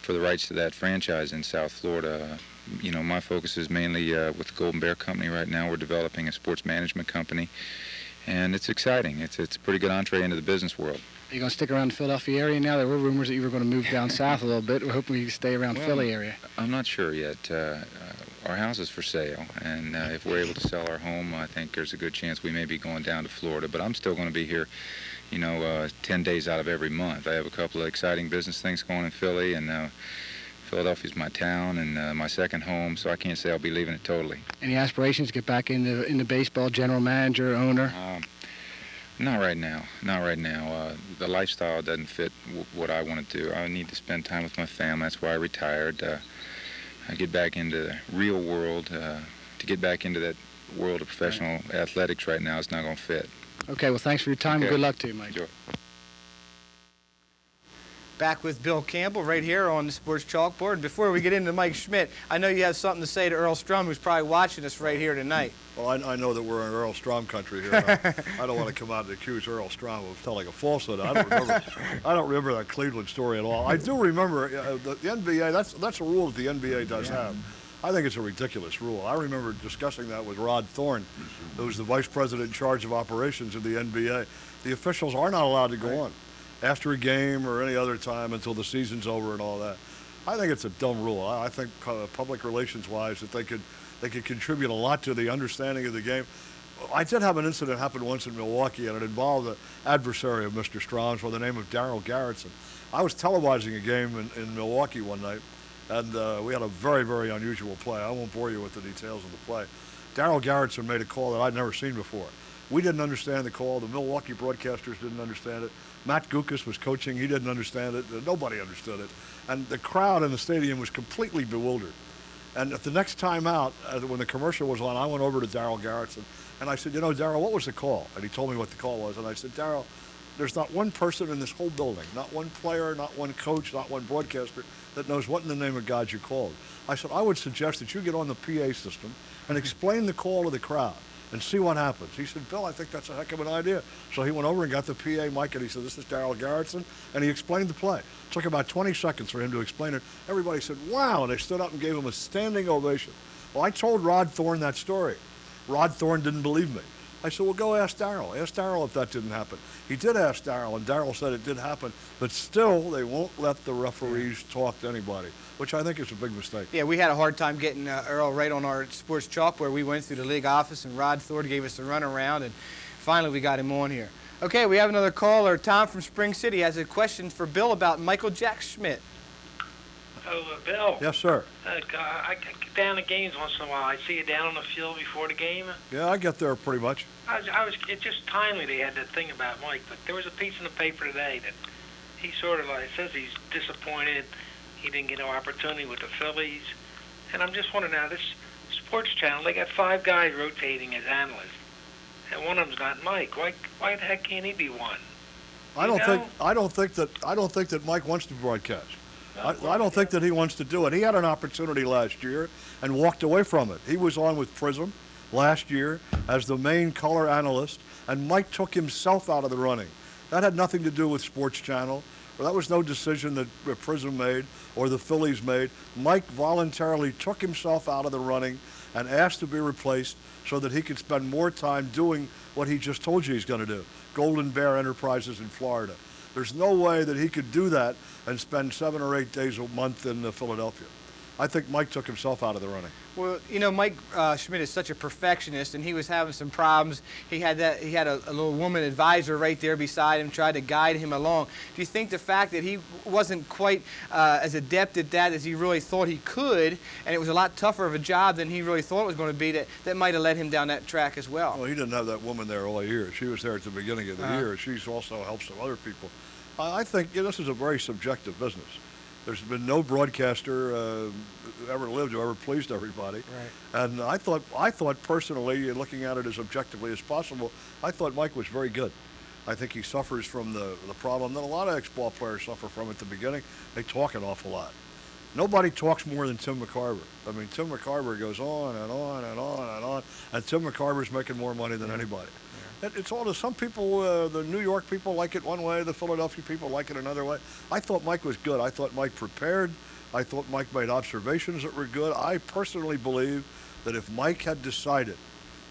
for the rights to that franchise in South Florida. You know, my focus is mainly with the Golden Bear Company right now. We're developing a sports management company, and it's exciting. It's a pretty good entree into the business world. Are you going to stick around the Philadelphia area now? There were rumors that you were going to move down south a little bit. We're hoping you can stay around the Philly area. I'm not sure yet. Our house is for sale, and if we're able to sell our home, I think there's a good chance we may be going down to Florida. But I'm still going to be here, you know, 10 days out of every month. I have a couple of exciting business things going in Philly, and Philadelphia's my town and my second home, so I can't say I'll be leaving it totally. Any aspirations to get back into baseball, general manager, owner? Not right now. Not right now. The lifestyle doesn't fit what I want to do. I need to spend time with my family. That's why I retired. I get back into the real world. To get back into that world of professional athletics right now, it's not going to fit. Okay, well, thanks for your time, and good luck to you, Mike. Enjoy. Back with Bill Campbell right here on the Sports Chalkboard. Before we get into Mike Schmidt, I know you have something to say to Earl Strum, who's probably watching us right here tonight. Well, I know that we're in Earl Strum country here. I don't want to come out and accuse Earl Strum of telling a falsehood. I don't remember that Cleveland story at all. I do remember the NBA. That's a rule that the NBA does have. I think it's a ridiculous rule. I remember discussing that with Rod Thorne, who was the vice president in charge of operations of the NBA. The officials are not allowed to go on after a game or any other time until the season's over and all that. I think it's a dumb rule. I think public relations-wise that they could contribute a lot to the understanding of the game. I did have an incident happen once in Milwaukee, and it involved an adversary of Mr. Strom's by the name of Darryl Garrettson. I was televising a game in Milwaukee one night, and we had a very, very unusual play. I won't bore you with the details of the play. Darryl Garrettson made a call that I'd never seen before. We didn't understand the call. The Milwaukee broadcasters didn't understand it. Matt Gukas was coaching. He didn't understand it. Nobody understood it. And the crowd in the stadium was completely bewildered. And at the next time out, when the commercial was on, I went over to Darryl Garrettson, and I said, you know, Darryl, what was the call? And he told me what the call was. And I said, Darryl, there's not one person in this whole building, not one player, not one coach, not one broadcaster that knows what in the name of God you called. I said, I would suggest that you get on the PA system and explain the call to the crowd and see what happens. He said, Bill, I think that's a heck of an idea. So he went over and got the PA mic, and he said, this is Darryl Garrettson, and he explained the play. It took about 20 seconds for him to explain it. Everybody said, wow, and they stood up and gave him a standing ovation. Well, I told Rod Thorne that story. Rod Thorne didn't believe me. I said, well, go ask Darryl. Ask Darryl if that didn't happen. He did ask Darryl, and Darryl said it did happen, but still they won't let the referees talk to anybody, which I think is a big mistake. Yeah, we had a hard time getting Earl right on our Sports Chalkboard. We went through the league office, and Rod Thorne gave us a runaround, and finally we got him on here. Okay, we have another caller. Tom from Spring City has a question for Bill about Michael Jack Schmidt. Oh, Bill. Yes, sir. I get down to games once in a while. I see you down on the field before the game. Yeah, I get there pretty much. It's just timely they had that thing about Mike, but there was a piece in the paper today that he sort of says he's disappointed he didn't get no opportunity with the Phillies. And I'm just wondering now, this sports channel, they got 5 guys rotating as analysts. and one of them's not Mike. Why the heck can't he be one? I don't think that Mike wants to broadcast. I don't think that he wants to do it. He had an opportunity last year and walked away from it. He was on with Prism last year as the main color analyst, and Mike took himself out of the running. That had nothing to do with Sports Channel. That was no decision that Prism made or the Phillies made. Mike voluntarily took himself out of the running and asked to be replaced so that he could spend more time doing what he just told you he's going to do, Golden Bear Enterprises in Florida. There's no way that he could do that and spend 7 or 8 days a month in Philadelphia. I think Mike took himself out of the running. Well, you know, Mike Schmidt is such a perfectionist, and he was having some problems. He had a little woman advisor right there beside him, tried to guide him along. Do you think the fact that he wasn't quite as adept at that as he really thought he could, and it was a lot tougher of a job than he really thought it was going to be, that might have led him down that track as well? Well, he didn't have that woman there all year. She was there at the beginning of the year. She's also helped some other people. I think this is a very subjective business. There's been no broadcaster ever lived who ever pleased everybody. Right. And I thought personally, looking at it as objectively as possible, I thought Mike was very good. I think he suffers from the problem that a lot of ex-ball players suffer from at the beginning. They talk an awful lot. Nobody talks more than Tim McCarver. I mean, Tim McCarver goes on and on and on and on, and Tim McCarver's making more money than anybody. It's all to some people, the New York people like it one way, the Philadelphia people like it another way. I thought Mike was good. I thought Mike prepared. I thought Mike made observations that were good. I personally believe that if Mike had decided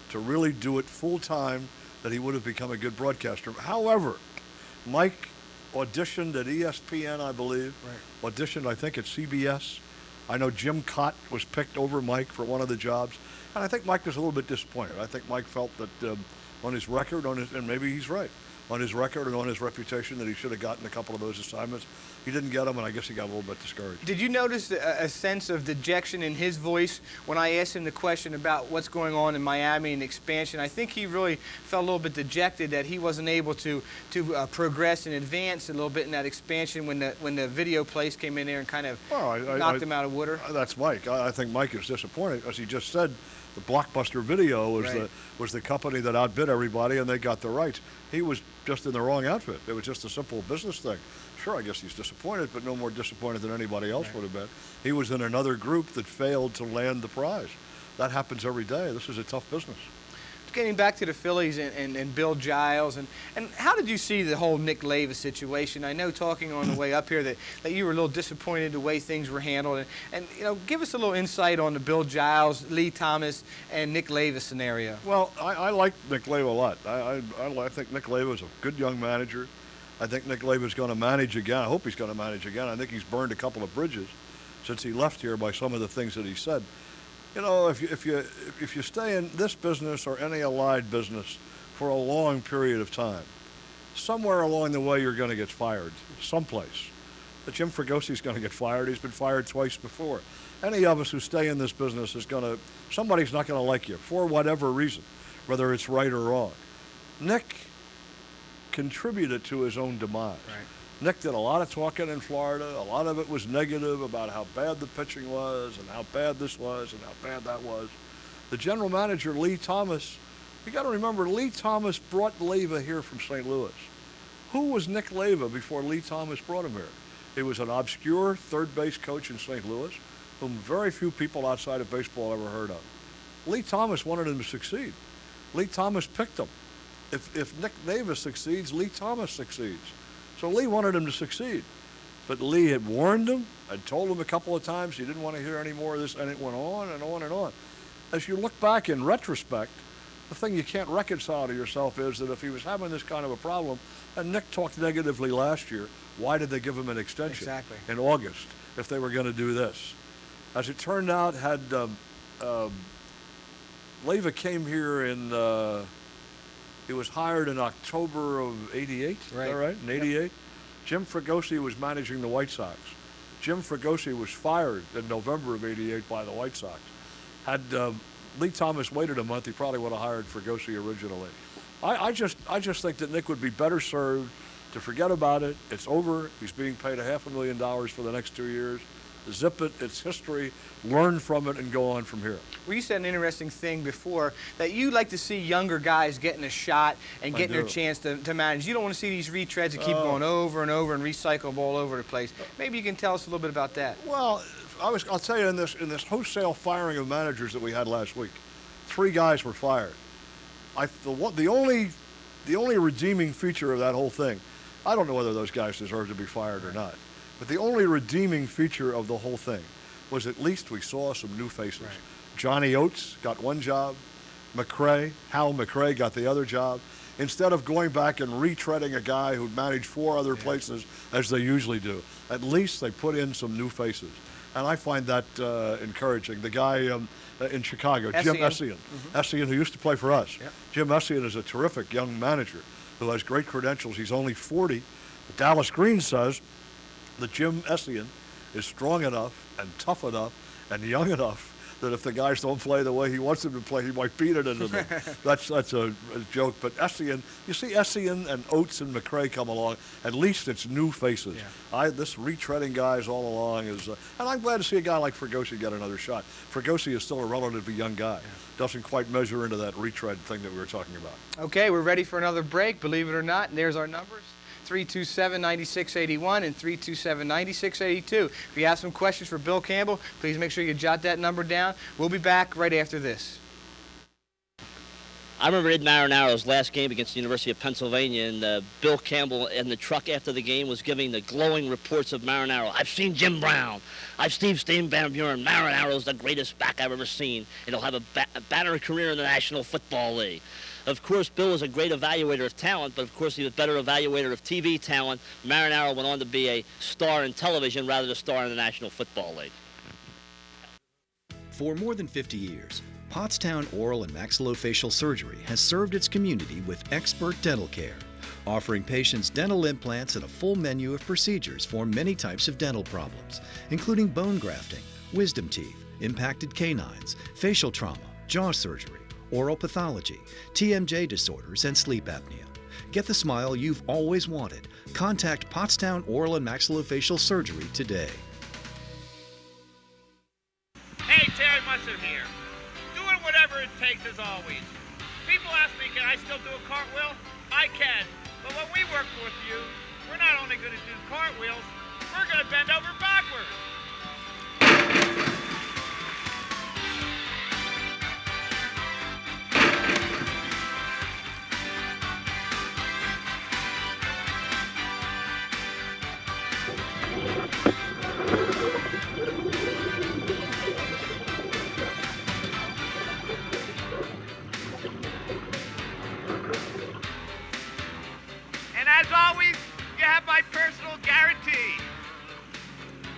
to really do it full time, that he would have become a good broadcaster. However, Mike auditioned at ESPN, I believe, auditioned, I think, at CBS. I know Jim Cott was picked over Mike for one of the jobs, and I think Mike was a little bit disappointed. I think Mike felt that on his record, and maybe he's right, on his record and on his reputation, that he should have gotten a couple of those assignments. He didn't get them, and I guess he got a little bit discouraged. Did you notice a sense of dejection in his voice when I asked him the question about what's going on in Miami and expansion? I think he really felt a little bit dejected that he wasn't able to progress and advance a little bit in that expansion when the video place came in there and kind of knocked him out of water. That's Mike. I think Mike is disappointed, as he just said. The Blockbuster Video was the company that outbid everybody, and they got the rights. He was just in the wrong outfit. It was just a simple business thing. Sure, I guess he's disappointed, but no more disappointed than anybody else would have been. He was in another group that failed to land the prize. That happens every day. This is a tough business. Getting back to the Phillies and Bill Giles, and how did you see the whole Nick Leyva situation? I know talking on the way up here that you were a little disappointed the way things were handled, and you know, give us a little insight on the Bill Giles, Lee Thomas, and Nick Leyva scenario. Well, I like Nick Leyva a lot. I think Nick Leyva is a good young manager. I think Nick Leyva is going to manage again. I hope he's going to manage again. I think he's burned a couple of bridges since he left here by some of the things that he said. You know, if you stay in this business or any allied business for a long period of time, somewhere along the way you're going to get fired, someplace. But Jim Fragosi's going to get fired. He's been fired twice before. Any of us who stay in this business somebody's not going to like you for whatever reason, whether it's right or wrong. Nick contributed to his own demise. Right. Nick did a lot of talking in Florida. A lot of it was negative about how bad the pitching was and how bad this was and how bad that was. The general manager, Lee Thomas, you got to remember, Lee Thomas brought Leyva here from St. Louis. Who was Nick Leyva before Lee Thomas brought him here? He was an obscure third base coach in St. Louis, whom very few people outside of baseball ever heard of. Lee Thomas wanted him to succeed. Lee Thomas picked him. If Nick Leyva succeeds, Lee Thomas succeeds. So Lee wanted him to succeed. But Lee had warned him, had told him a couple of times he didn't want to hear any more of this, and it went on and on and on. As you look back in retrospect, the thing you can't reconcile to yourself is that if he was having this kind of a problem, and Nick talked negatively last year, why did they give him an extension in August if they were going to do this? As it turned out, had Leyva came here in, he was hired in October of '88, is that right? In '88. Yep. Jim Fragosi was managing the White Sox. Jim Fragosi was fired in November of '88 by the White Sox. Had Lee Thomas waited a month, he probably would have hired Fragosi originally. I just think that Nick would be better served to forget about it. It's over. He's being paid $500,000 for the next 2 years. zip it, its history, learn from it, and go on from here. Well, you said an interesting thing before, that you like to see younger guys getting a shot and getting their chance to manage. You don't want to see these retreads that keep going over and over and recycled all over the place. Maybe you can tell us a little bit about that. Well, I'll tell you, in this wholesale firing of managers that we had last week, 3 guys were fired. The only redeeming feature of that whole thing, I don't know whether those guys deserve to be fired or not, but the only redeeming feature of the whole thing was at least we saw some new faces. Right. Johnny Oates got one job. Hal McRae got the other job. Instead of going back and retreading a guy who'd managed 4 other places as they usually do, at least they put in some new faces. And I find that encouraging. The guy in Chicago, Jim Essien, Essien, who used to play for us. Yep. Jim Essien is a terrific young manager who has great credentials. He's only 40. But Dallas Green says that Jim Essien is strong enough and tough enough and young enough that if the guys don't play the way he wants them to play, he might beat it into them. That's a joke. But Essien, you see Essien and Oates and McRae come along, at least it's new faces. Yeah. This retreading guys all along is, and I'm glad to see a guy like Fregosi get another shot. Fregosi is still a relatively young guy. Yeah. Doesn't quite measure into that retread thing that we were talking about. Okay, we're ready for another break, believe it or not, and there's our numbers. 327-9681 and 327-9682. If you have some questions for Bill Cambell, please make sure you jot that number down. We'll be back right after this. I remember Ed Marinaro's last game against the University of Pennsylvania, and Bill Cambell in the truck after the game was giving the glowing reports of Marinaro. I've seen Jim Brown. I've seen Steve Van Buren. Marinaro's the greatest back I've ever seen, and he'll have a banner career in the National Football League. Of course, Bill was a great evaluator of talent, but of course he was a better evaluator of TV talent. Marinaro went on to be a star in television rather than a star in the National Football League. For more than 50 years, Pottstown Oral and Maxillofacial Surgery has served its community with expert dental care, offering patients dental implants and a full menu of procedures for many types of dental problems, including bone grafting, wisdom teeth, impacted canines, facial trauma, jaw surgery, oral pathology, TMJ disorders, and sleep apnea. Get the smile you've always wanted. Contact Pottstown Oral and Maxillofacial Surgery today. Hey, Terry Musser here. Doing whatever it takes as always. People ask me, can I still do a cartwheel? I can. But when we work with you, we're not only going to do cartwheels, we're going to bend over backwards. And as always, you have my personal guarantee.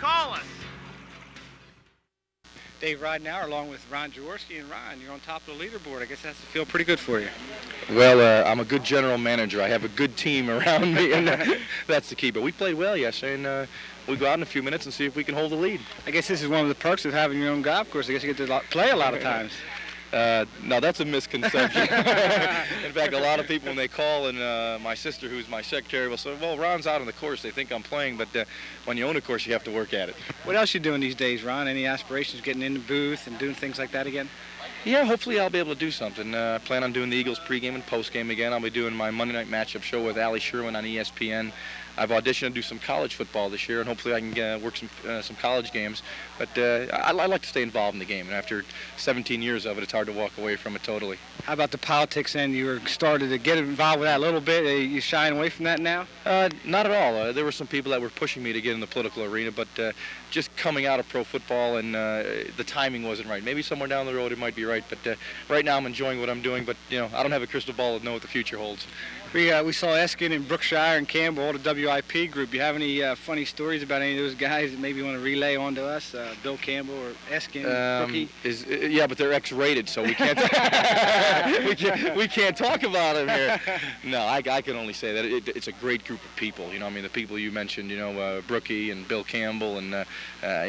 Call us. Dave Ridenauer along with Ron Jaworski. And Ron, you're on top of the leaderboard. I guess that has to feel pretty good for you. Well, I'm a good general manager. I have a good team around me, and that's the key. But we played well yesterday, and we'll go out in a few minutes and see if we can hold the lead. I guess this is one of the perks of having your own golf course. I guess you get to play a lot of times. No, that's a misconception. In fact, a lot of people, when they call, and my sister, who's my secretary, will say, well, Ron's out on the course. They think I'm playing, but when you own a course, you have to work at it. What else you doing these days, Ron? Any aspirations getting in the booth and doing things like that again? Yeah, hopefully I'll be able to do something. I plan on doing the Eagles pregame and postgame again. I'll be doing my Monday night matchup show with Ali Sherwin on ESPN. I've auditioned to do some college football this year, and hopefully I can work some college games. But I like to stay involved in the game, and after 17 years of it, it's hard to walk away from it totally. How about the politics end? You were started to get involved with that a little bit. Are you shying away from that now? Not at all. There were some people that were pushing me to get in the political arena, but just coming out of pro football and the timing wasn't right. Maybe somewhere down the road it might be right, but right now I'm enjoying what I'm doing, but you know, I don't have a crystal ball to know what the future holds. We saw Eskin and Brookshire and Cambell, the WIP group. Do you have any funny stories about any of those guys that maybe you want to relay on to us? Bill Cambell or Eskin, Brookie? Yeah, but they're X-rated, so we can't we can't talk about them here. No, I can only say that it's a great group of people. You know, I mean, the people you mentioned, you know, Brookie and Bill Cambell and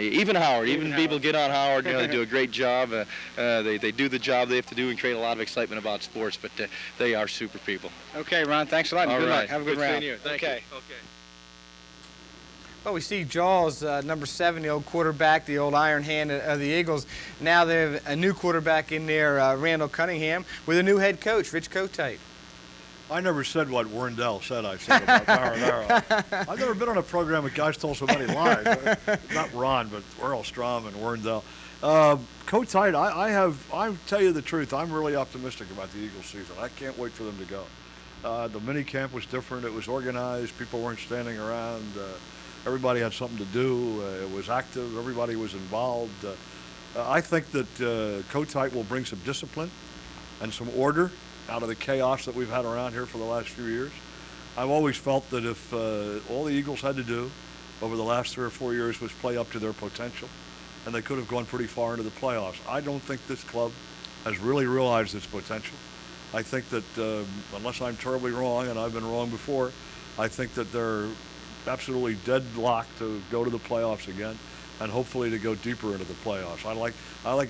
even Howard. Even people get on Howard. You know, they do a great job. They do the job they have to do and create a lot of excitement about sports. But they are super people. Okay, Ron. Thanks a lot. And good luck. Have a good round. Seeing you. Thank you. Okay. Well, we see Jaws, number 7, the old quarterback, the old iron hand of the Eagles. Now they have a new quarterback in there, Randall Cunningham, with a new head coach, Rich Kotite. I never said what Werndell said I said about marinara. I've never been on a program with guys told so many lies. Not Ron, but Earl Strom and Werndell. Kotite, I tell you the truth, I'm really optimistic about the Eagles season. I can't wait for them to go. The mini camp was different. It was organized. People weren't standing around. Everybody had something to do. It was active. Everybody was involved. I think that Kotite will bring some discipline and some order out of the chaos that we've had around here for the last few years. I've always felt that if all the Eagles had to do over the last 3 or 4 years was play up to their potential, and they could have gone pretty far into the playoffs. I don't think this club has really realized its potential. I think that, unless I'm terribly wrong, and I've been wrong before, I think that they're absolutely deadlocked to go to the playoffs again, and hopefully to go deeper into the playoffs. I like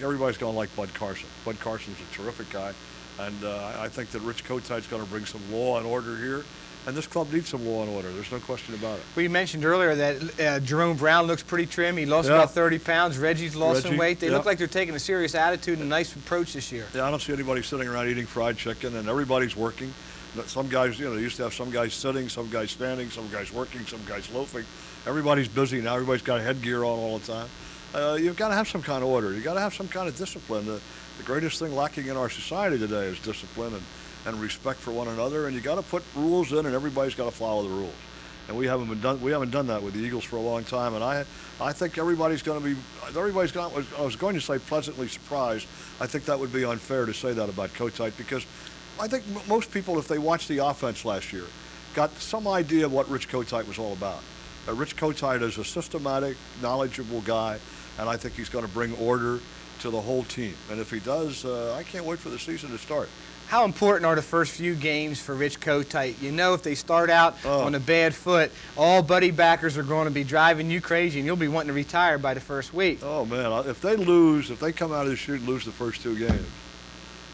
everybody's going to like Bud Carson. Bud Carson's a terrific guy. And I think that Rich Kotite's going to bring some law and order here. And this club needs some law and order. There's no question about it. Well, you mentioned earlier that Jerome Brown looks pretty trim. He lost about 30 pounds. Reggie's lost some weight. They look like they're taking a serious attitude and a nice approach this year. Yeah, I don't see anybody sitting around eating fried chicken, and everybody's working. Some guys, they used to have some guys sitting, some guys standing, some guys working, some guys loafing. Everybody's busy now. Everybody's got headgear on all the time. You've got to have some kind of order. You've got to have some kind of discipline. The greatest thing lacking in our society today is discipline and respect for one another. And you got to put rules in, and everybody's got to follow the rules. And we haven't done that with the Eagles for a long time. And I think everybody's going to be. I was going to say pleasantly surprised. I think that would be unfair to say that about Kotite, because I think most people, if they watched the offense last year, got some idea of what Rich Kotite was all about. Rich Kotite is a systematic, knowledgeable guy, and I think he's going to bring order to the whole team. And if he does, I can't wait for the season to start. How important are the first few games for Rich Kotite? You know, if they start out on a bad foot, all Buddy backers are going to be driving you crazy, and you'll be wanting to retire by the first week. Oh, man, if they come out of the chute and lose the first 2 games,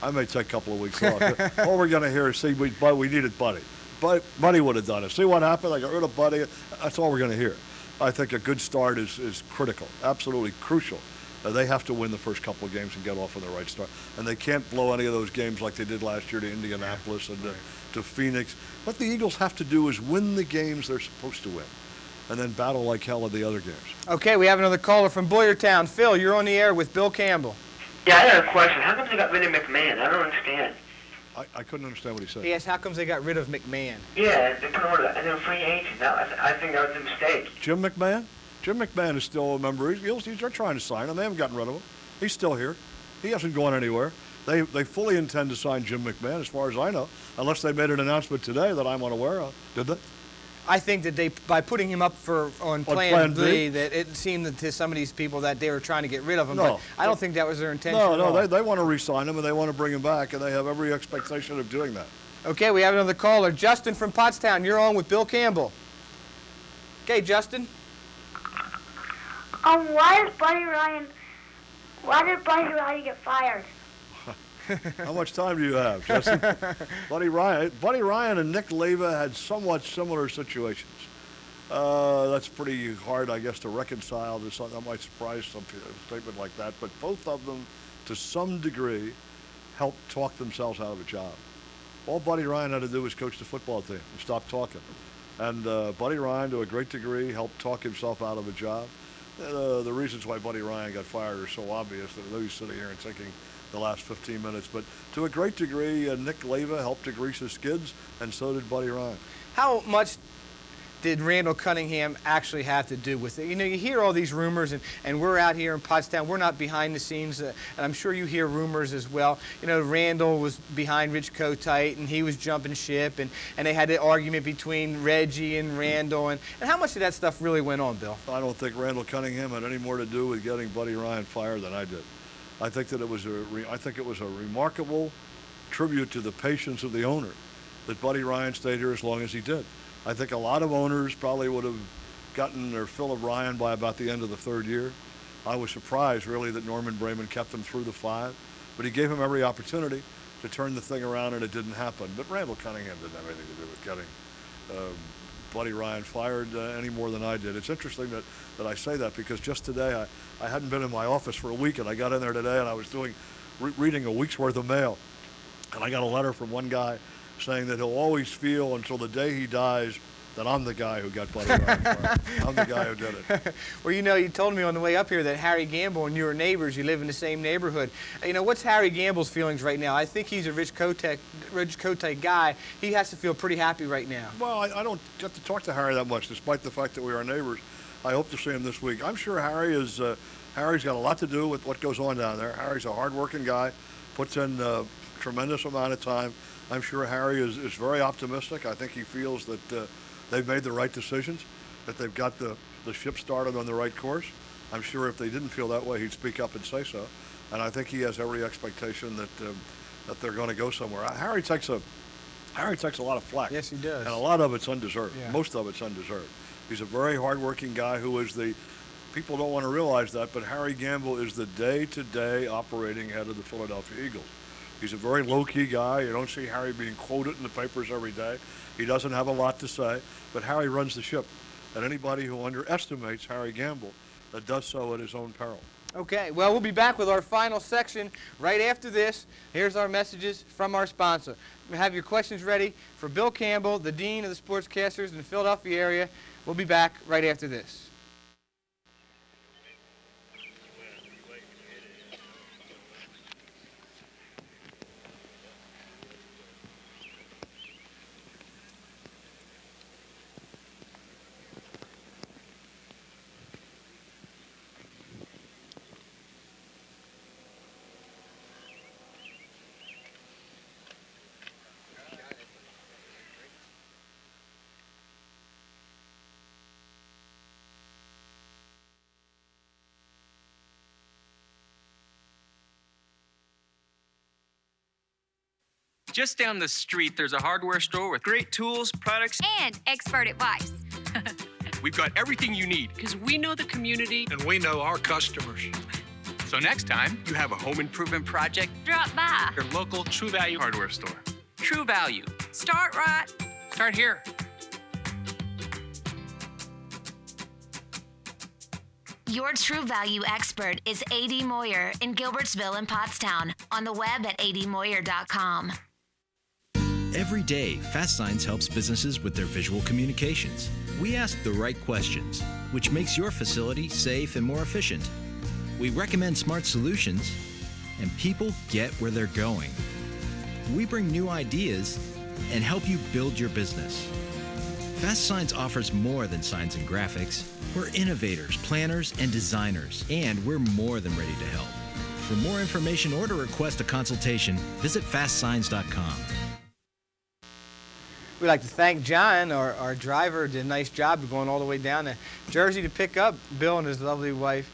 I may take a couple of weeks off. All we're going to hear is, see, we needed Buddy. Buddy would have done it. See what happened? I got rid of Buddy. That's all we're going to hear. I think a good start is critical, absolutely crucial. They have to win the first couple of games and get off on the right start. And they can't blow any of those games like they did last year to Indianapolis and to Phoenix. What the Eagles have to do is win the games they're supposed to win, and then battle like hell in the other games. Okay, we have another caller from Boyertown. Phil, you're on the air with Bill Campbell. Yeah, I have a question. How come they got rid of McMahon? I don't understand. I couldn't understand what he said. He asked how comes they got rid of McMahon. Yeah, they put order, and they're free agents. I think that was a mistake. Jim McMahon? Jim McMahon is still a member. They're trying to sign him. They haven't gotten rid of him. He's still here. He hasn't gone anywhere. They fully intend to sign Jim McMahon, as far as I know, unless they made an announcement today that I'm unaware of. Did they? I think that by putting him up on Plan B, that it seemed to some of these people that they were trying to get rid of him. No, but I don't think that was their intention. No, they want to re-sign him, and they want to bring him back, and they have every expectation of doing that. Okay, we have another caller. Justin from Pottstown. You're on with Bill Campbell. Okay, Justin. Why did Buddy Ryan get fired? How much time do you have, Justin? Buddy Ryan and Nick Leva had somewhat similar situations. That's pretty hard, I guess, to reconcile. That might surprise some people, a statement like that. But both of them, to some degree, helped talk themselves out of a job. All Buddy Ryan had to do was coach the football team and stop talking. And Buddy Ryan, to a great degree, helped talk himself out of a job. The reasons why Buddy Ryan got fired are so obvious that nobody's sitting here and thinking the last 15 minutes. But to a great degree, Nick Leva helped to grease his skids, and so did Buddy Ryan. How much did Randall Cunningham actually have to do with it? You know, you hear all these rumors, and we're out here in Pottstown. We're not behind the scenes, and I'm sure you hear rumors as well. You know, Randall was behind Rich Kotite, and he was jumping ship, and they had an argument between Reggie and Randall. And how much of that stuff really went on, Bill? I don't think Randall Cunningham had any more to do with getting Buddy Ryan fired than I did. I think that it was a remarkable tribute to the patience of the owner that Buddy Ryan stayed here as long as he did. I think a lot of owners probably would have gotten their fill of Ryan by about the end of the 3rd year. I was surprised, really, that Norman Brayman kept him through the 5, but he gave him every opportunity to turn the thing around, and it didn't happen. But Randall Cunningham didn't have anything to do with getting Buddy Ryan fired any more than I did. It's interesting that I say that because just today I hadn't been in my office for a week, and I got in there today and I was reading a week's worth of mail, and I got a letter from one guy saying that he'll always feel until the day he dies that I'm the guy who got Buddy Ryan fired. I'm the guy who did it. Well, you know, you told me on the way up here that Harry Gamble and you are neighbors. You live in the same neighborhood. You know, what's Harry Gamble's feelings right now? I think he's a Rich Kotite guy. He has to feel pretty happy right now. Well, I don't get to talk to Harry that much, despite the fact that we are neighbors. I hope to see him this week. I'm sure Harry's got a lot to do with what goes on down there. Harry's a hard-working guy, puts in a tremendous amount of time. I'm sure Harry is very optimistic. I think he feels that they've made the right decisions, that they've got the ship started on the right course. I'm sure if they didn't feel that way, he'd speak up and say so. And I think he has every expectation that they're going to go somewhere. Harry takes a lot of flack. Yes, he does. And a lot of it's undeserved. Yeah. Most of it's undeserved. He's a very hard-working guy who is people don't want to realize that, but Harry Gamble is the day-to-day operating head of the Philadelphia Eagles. He's a very low-key guy. You don't see Harry being quoted in the papers every day. He doesn't have a lot to say, but Harry runs the ship. And anybody who underestimates Harry Gamble does so at his own peril. Okay, well, we'll be back with our final section right after this. Here's our messages from our sponsor. Have your questions ready for Bill Cambell, the Dean of the Sportscasters in the Philadelphia area. We'll be back right after this. Just down the street, there's a hardware store with great tools, products, and expert advice. We've got everything you need because we know the community And we know our customers. So next time you have a home improvement project, Drop by. your local True Value hardware store. True Value. Start right. Start here. Your True Value expert is A.D. Moyer in Gilbertsville and Pottstown. On the web at admoyer.com. Every day, Fast Signs helps businesses with their visual communications. We ask the right questions, which makes your facility safe and more efficient. We recommend smart solutions, and people get where they're going. We bring new ideas and help you build your business. Fast Signs offers more than signs and graphics. We're innovators, planners, and designers, and we're more than ready to help. For more information or to request a consultation, visit fastsigns.com. We'd like to thank John, our driver, did a nice job of going all the way down to Jersey to pick up Bill and his lovely wife,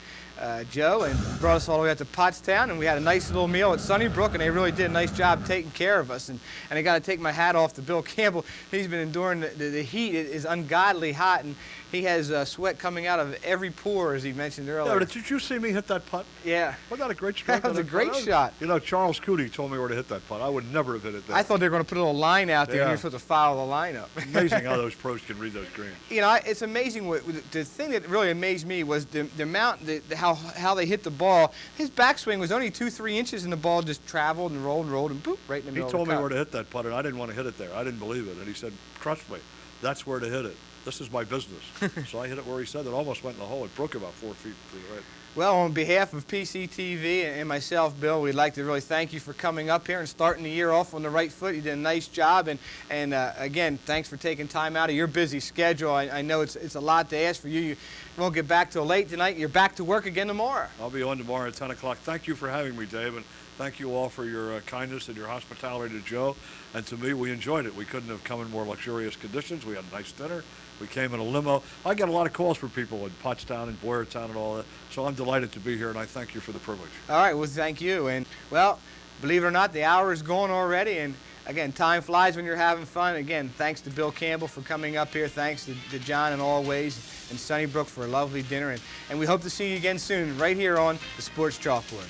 Joe, and brought us all the way up to Pottstown, and we had a nice little meal at Sunnybrook, and they really did a nice job taking care of us. And I got to take my hat off to Bill Cambell. He's been enduring the heat. It is ungodly hot, and he has sweat coming out of every pore, as he mentioned earlier. Yeah, but did you see me hit that putt? Yeah. Wasn't that a great stroke? That was a great shot. You know, Charles Coody told me where to hit that putt. I would never have hit it there. I thought they were going to put a little line out there, Yeah. and you're supposed to follow the line up. Amazing how those pros can read those greens. You know, it's amazing. The thing that really amazed me was the amount, how they hit the ball. His backswing was only 2-3 inches, and the ball just traveled and rolled, and boop, right in the He middle told of me the where cup. to hit that putt, and I didn't want to hit it there. I didn't believe it. And he said, trust me, that's where to hit it. This is my business. So I hit it where he said. It almost went in the hole. It broke about 4 feet to the right. Well, on behalf of PCTV and myself, Bill, we'd like to really thank you for coming up here and starting the year off on the right foot. You did a nice job, and again, thanks for taking time out of your busy schedule. I know it's a lot to ask for you. You won't get back till late tonight. You're back to work again tomorrow. I'll be on tomorrow at 10 o'clock. Thank you for having me, Dave, and thank you all for your kindness and your hospitality to Joe. And to me, we enjoyed it. We couldn't have come in more luxurious conditions. We had a nice dinner. We came in a limo. I get a lot of calls from people in Pottstown and Boyertown and all that. So I'm delighted to be here, and I thank you for the privilege. All right, well, thank you. And, well, believe it or not, the hour is gone already. And, again, time flies when you're having fun. Again, thanks to Bill Cambell for coming up here. Thanks to John in Always and Sunnybrook for a lovely dinner. And we hope to see you again soon right here on the Sports Chalkboard.